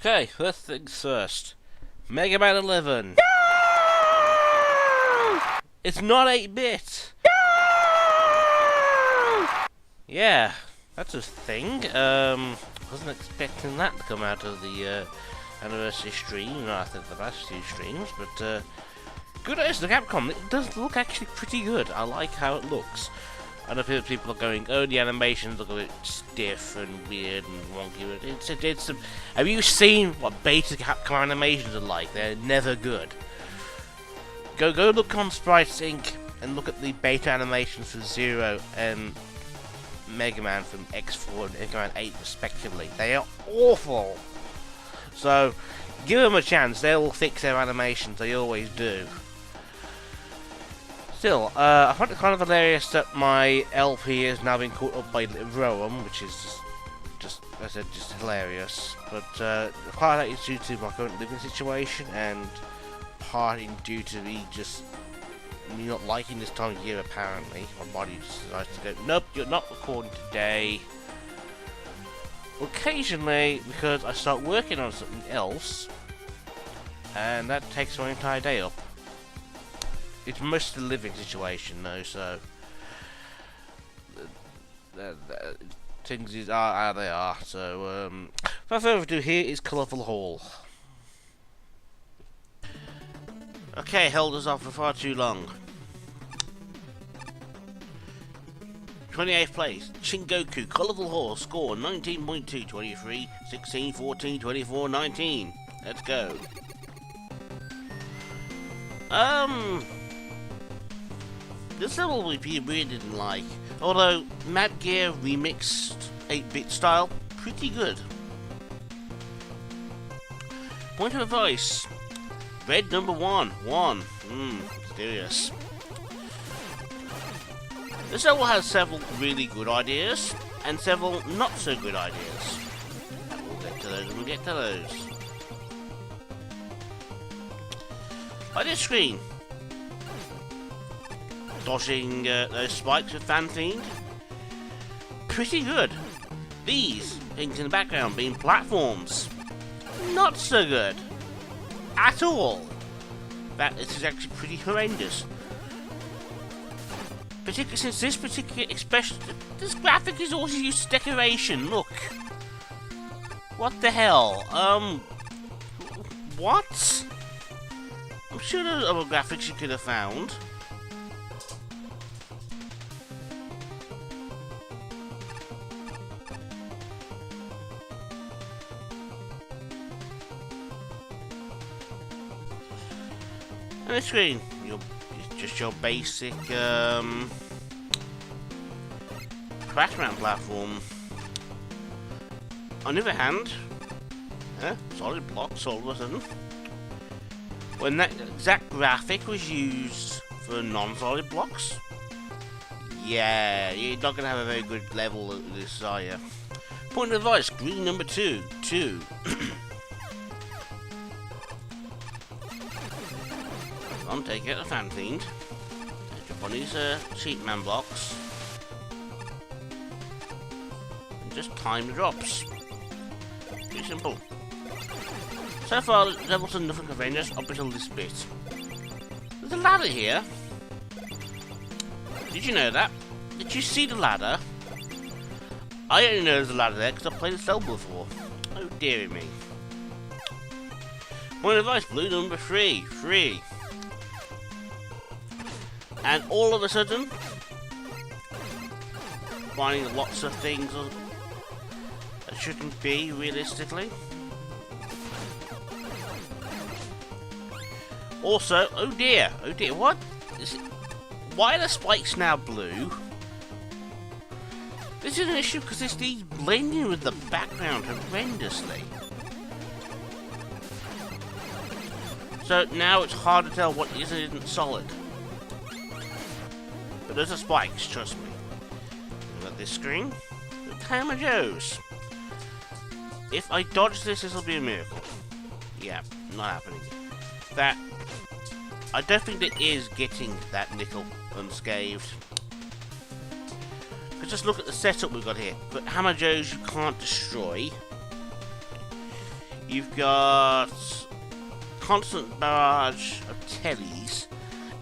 Okay, first things first. Mega Man 11. It's not 8-bit. Yeah, that's a thing. Wasn't expecting that to come out of the anniversary stream, not after the last two streams, but good as the Capcom. It does look actually pretty good. I like how it looks. I know people are going, oh, the animations look a bit stiff and weird and wonky, but it's some... Have you seen what beta Capcom animations are like? They're never good. Go look on Sprite Inc. and look at the beta animations for Zero and Mega Man from X4 and Mega Man 8 respectively. They are awful! So, give them a chance, they'll fix their animations, they always do. Still, I find it kind of hilarious that my LP has now been caught up by Roam, which is just, as I said, just hilarious. But part of that is due to my current living situation, and partly due to me not liking this time of year. Apparently, my body just decides to go, nope, you're not recording today. Occasionally, because I start working on something else, and that takes my entire day up. It's mostly the living situation though, so things are how they are. So without further ado, here is Colourful Hall. Okay, held us off for far too long. 28th place, Shingoku, Colourful Hall, score 19.2, 23, 16, 14, 24, 19. Let's go. This level we really didn't like, although Mad Gear remixed 8-bit style, pretty good. Point of advice, red number 1, mysterious. This level has several really good ideas, and several not so good ideas. We'll get to those when we get to those. By this screen, dodging those spikes with Fan Fiend, pretty good. These things in the background being platforms, not so good at all. That is actually pretty horrendous. Particularly since this particular expression, this graphic is also used as decoration. Look, what the hell? What? I'm sure there's other graphics you could have found. On the screen, just your basic background platform. On the other hand, solid blocks all of a sudden. When that exact graphic was used for non-solid blocks, yeah, you're not going to have a very good level of this, are you? Point of advice, green number 2. I'm taking out the Fan Fiend. Jump on these sheet man blocks. And just time the drops. Pretty simple. So far, levels are nothing horrendous up until this bit. There's a ladder here. Did you know that? Did you see the ladder? I only know there's a ladder there because I've played this level before. Oh dearie me. Point of advice, blue number 3. And all of a sudden, finding lots of things that shouldn't be, realistically. Also, oh dear, what? Why are the spikes now blue? This is an issue because this needs blending with the background horrendously. So now it's hard to tell what is and isn't solid. But those are spikes, trust me. Got this screen. Hammer Joe's. If I dodge this will be a miracle. Yeah, not happening. That I don't think it is getting that nickel unscathed. But just look at the setup we've got here. But Hammer Joe's you can't destroy. You've got constant barrage of tellies,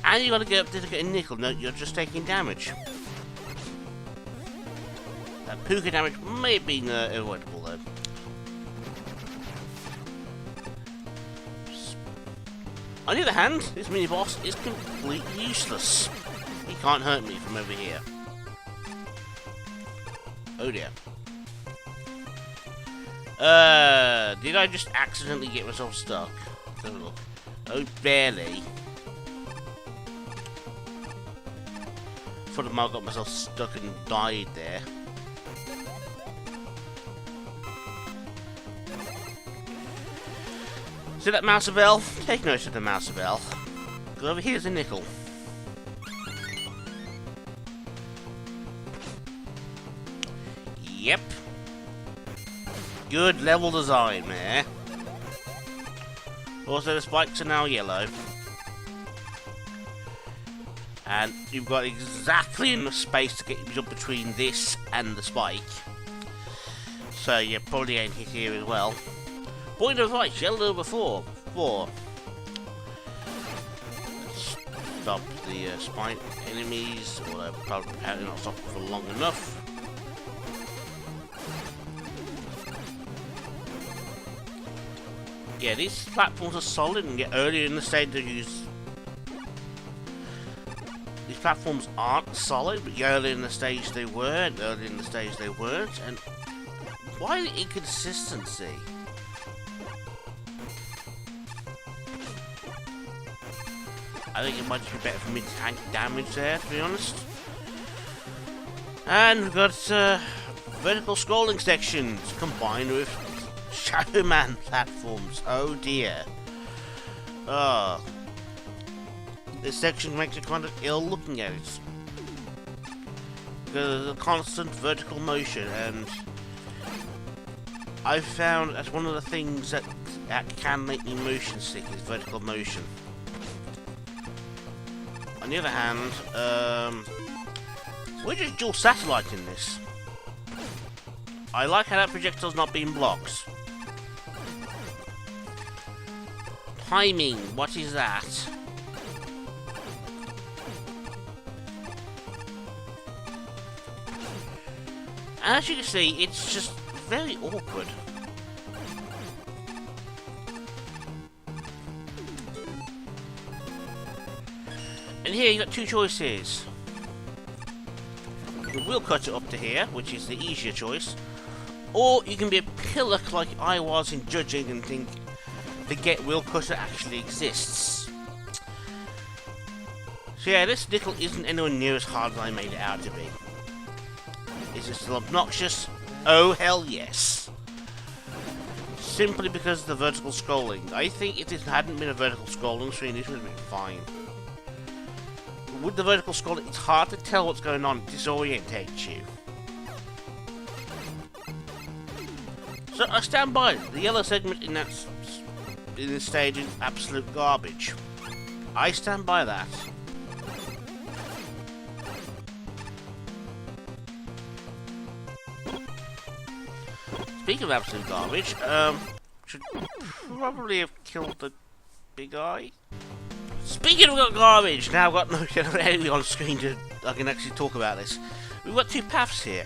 and you've got to get up there to get a nickel. No, you're just taking damage. That puka damage may have been avoidable though. On the other hand, this mini boss is completely useless. He can't hurt me from over here. Oh dear. Did I just accidentally get myself stuck? Let's have a look. Oh, barely. Thought I might have got myself stuck and died there. See that mouse bell? Take note of the mouse bell. Go over here's a nickel. Yep. Good level design there. Also, the spikes are now yellow. And you've got exactly enough space to get you up between this and the spike. So you probably ain't hit here as well. Point of advice, yellow before. Stop the spike enemies, or they're probably not stopping for long enough. Yeah, these platforms are solid, and yet earlier in the stage they use... These platforms aren't solid, but earlier in the stage they were, and earlier in the stage they weren't, and... Why the inconsistency? I think it might just be better for me to tank damage there, to be honest. And we've got vertical scrolling sections combined with Shadow Man platforms. Oh dear. This section makes it kind of ill looking at it. Because there's a constant vertical motion, and I've found that's one of the things that can make me motion sick is vertical motion. On the other hand, we're just dual satellite in this. I like how that projectile's not being blocked. Timing, what is that? As you can see, it's just very awkward. And here you got two choices. You can wheel cut it up to here, which is the easier choice, or you can be a pillock like I was in judging and think forget wheel cutter actually exists. So yeah, this nickel isn't anywhere near as hard as I made it out to be. Is it still obnoxious? Oh hell yes. Simply because of the vertical scrolling. I think if this hadn't been a vertical scrolling screen, this would have been fine. With the vertical scrolling, it's hard to tell what's going on. It disorientates you. So I stand by it. The yellow segment in this stage is absolute garbage. I stand by that. Speaking of absolute garbage, should probably have killed the big eye. Speaking of garbage, now I've got no enemy on screen to I can actually talk about this. We've got two paths here.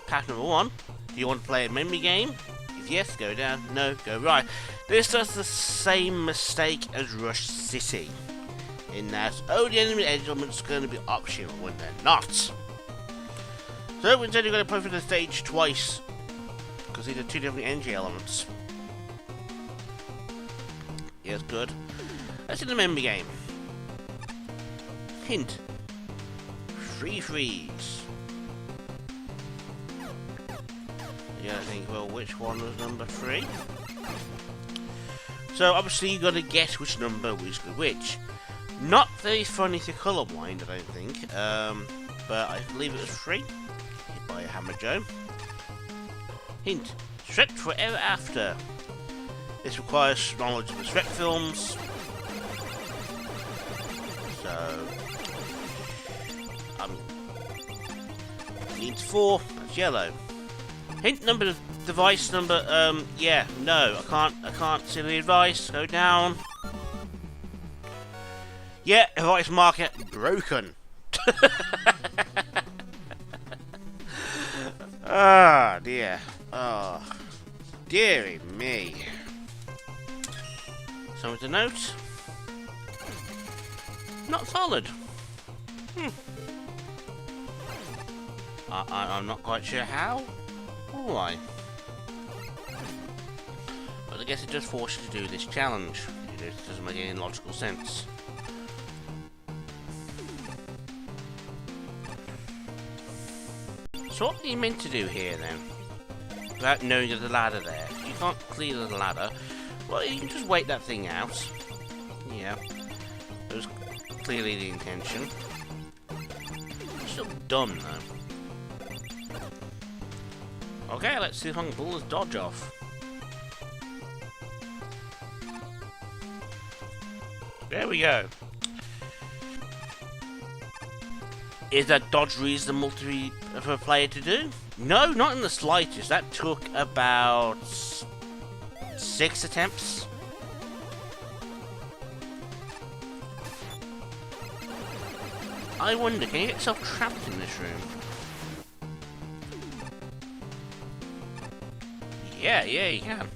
Path number one, do you want to play a memory game? If yes, go down. No, go right. This does the same mistake as Rush City, in that the enemy elements are going to be optional when they're not. So instead you're going to play for the stage twice, because these are two different energy elements. Yes, good. Let's do the memory game. Hint. Free freeze. You gotta think, well, which one was number 3? So obviously you gotta guess which number was which. Not very funny if you're colourblind, I don't think. But I believe it was 3. Hit by a Hammer Joe. Hint. Shrek Forever After. This requires knowledge of the Shrek films. So, needs 4, that's yellow. Hint number, device number, yeah, no, I can't see the advice. Go down. Yeah, device marker broken. Ah, dear. Oh, dearie me. Something to note. Not solid. I'm not quite sure how or why. But I guess it does force you to do this challenge. It doesn't make any logical sense. So what are you meant to do here then? Without knowing there's a ladder there. You can't clear the ladder. Well, you can just wait that thing out. Yeah. That was clearly the intention. Still dumb though. Okay, let's see if I can pull this dodge off. There we go. Is that dodge reasonable for a player to do? No, not in the slightest. That took about 6 attempts. I wonder, can you get yourself trapped in this room? Yeah, you can.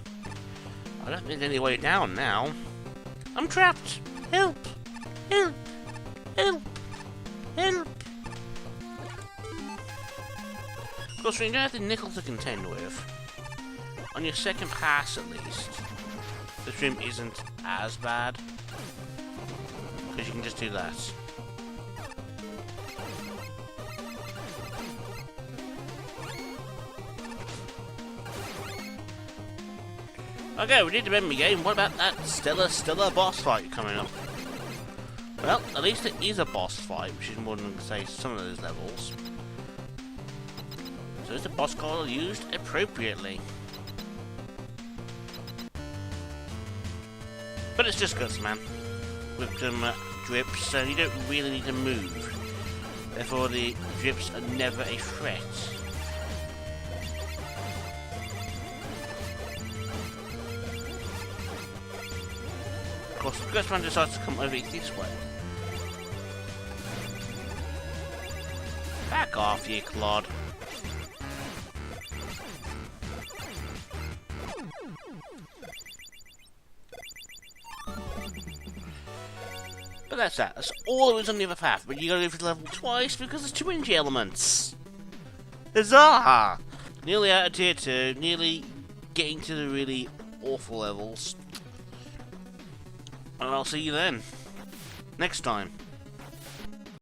I don't think there's any way down now. I'm trapped! Help! Help! Help! Help! Of course, when you don't have the nickel to contend with, on your second pass at least, this room isn't as bad. Because you can just do that. Okay, we need to end the game. What about that stellar boss fight coming up? Well, at least it is a boss fight, which is more than, say, some of those levels. So is the boss call used appropriately? But it's just guts, man. With some drips, so you don't really need to move. Therefore, the drips are never a threat. Of course, the Ghost Man decides to come over this way. Back off, you clod. But that's that. That's all there is on the other path. But you gotta go for the level twice because there's 2 energy elements. Huzzah! Nearly out of tier 2. Nearly getting to the really awful levels. And I'll see you then. Next time.